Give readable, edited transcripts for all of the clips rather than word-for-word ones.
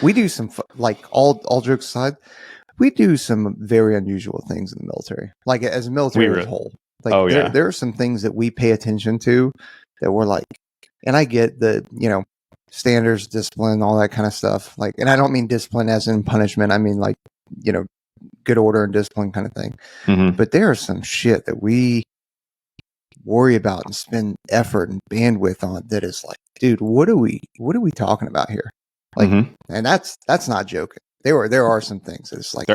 we do some like all jokes aside, we do some very unusual things in the military. Like as a military as a whole, like there are some things that we pay attention to that we're like, and I get the standards, discipline, all that kind of stuff. Like, and I don't mean discipline as in punishment. I mean like good order and discipline kind of thing. Mm-hmm. But there is some shit that we worry about and spend effort and bandwidth on that is like, dude, what are we talking about here? Like, and that's not joking. There are some things that it's like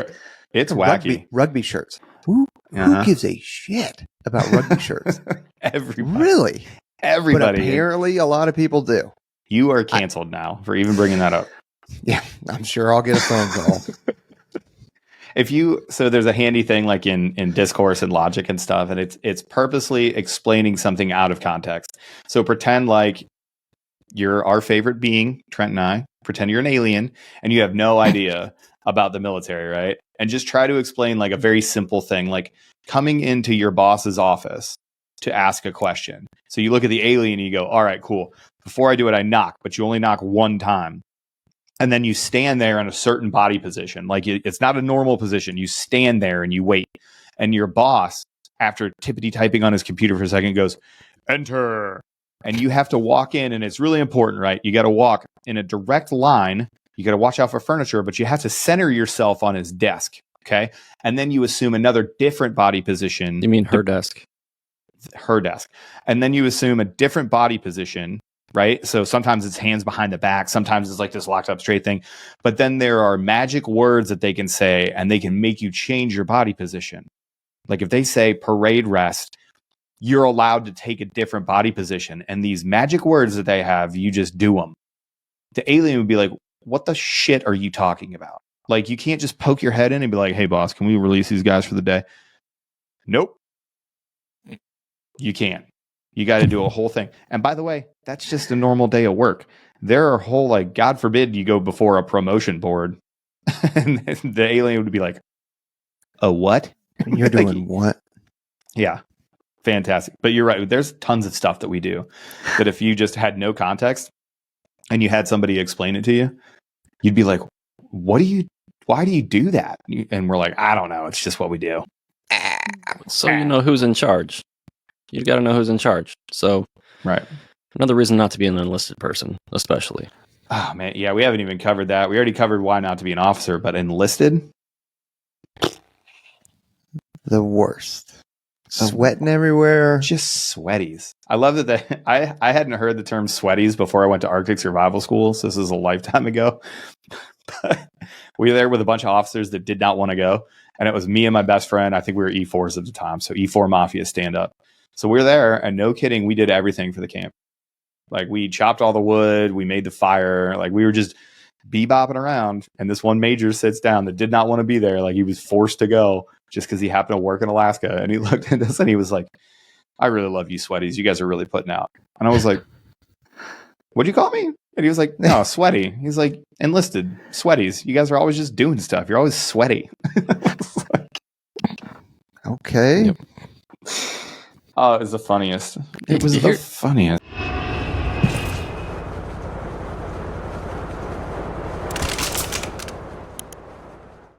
it's wacky. Rugby shirts. Who gives a shit about rugby shirts? Everybody. Really? Everybody. But apparently a lot of people do. You are canceled now for even bringing that up. Yeah, I'm sure I'll get a phone call. So there's a handy thing like in discourse and logic and stuff, and it's purposely explaining something out of context. So pretend like you're our favorite being, Trent and I. Pretend you're an alien and you have no idea about the military, right? And just try to explain like a very simple thing, like coming into your boss's office to ask a question. So you look at the alien and you go, all right, cool. Before I do it, I knock, but you only knock one time. And then you stand there in a certain body position. Like it's not a normal position. You stand there and you wait. And your boss, after tippity typing on his computer for a second, goes, enter. And you have to walk in, and it's really important, right? You got to walk in a direct line. You got to watch out for furniture, but you have to center yourself on his desk. Okay. And then you assume another different body position. You mean her desk? Her desk. And then you assume a different body position. Right. So sometimes it's hands behind the back. Sometimes it's like this locked up straight thing. But then there are magic words that they can say and they can make you change your body position. Like if they say parade rest, you're allowed to take a different body position. And these magic words that they have, you just do them. The alien would be like, what the shit are you talking about? Like you can't just poke your head in and be like, hey, boss, can we release these guys for the day? Nope. You can't. You got to do a whole thing. And by the way, that's just a normal day of work. There are whole, like, God forbid you go before a promotion board and the alien would be like, a what? You're doing what? Yeah. Fantastic. But you're right. There's tons of stuff that we do that if you just had no context and you had somebody explain it to you, you'd be like, why do you do that? And we're like, I don't know. It's just what we do. So you know who's in charge. You got to know who's in charge. So, right. Another reason not to be an enlisted person, especially. Oh, man. Yeah, we haven't even covered that. We already covered why not to be an officer, but enlisted? The worst. Sweating everywhere. Just sweaties. I love that I hadn't heard the term sweaties before I went to Arctic Survival School, so this is a lifetime ago. But we were there with a bunch of officers that did not want to go, and it was me and my best friend. I think we were E4s at the time, so E4 Mafia stand up. So we were there, and no kidding, we did everything for the camp. Like, we chopped all the wood, we made the fire, like, we were just bebopping around, and this one major sits down that did not want to be there. Like, he was forced to go just because he happened to work in Alaska, and he looked at us, and he was like, I really love you, sweaties. You guys are really putting out. And I was like, what'd you call me? And he was like, no, sweaty. He's like, enlisted, sweaties. You guys are always just doing stuff. You're always sweaty. Okay. Yep. Oh, it was the funniest. It was the funniest.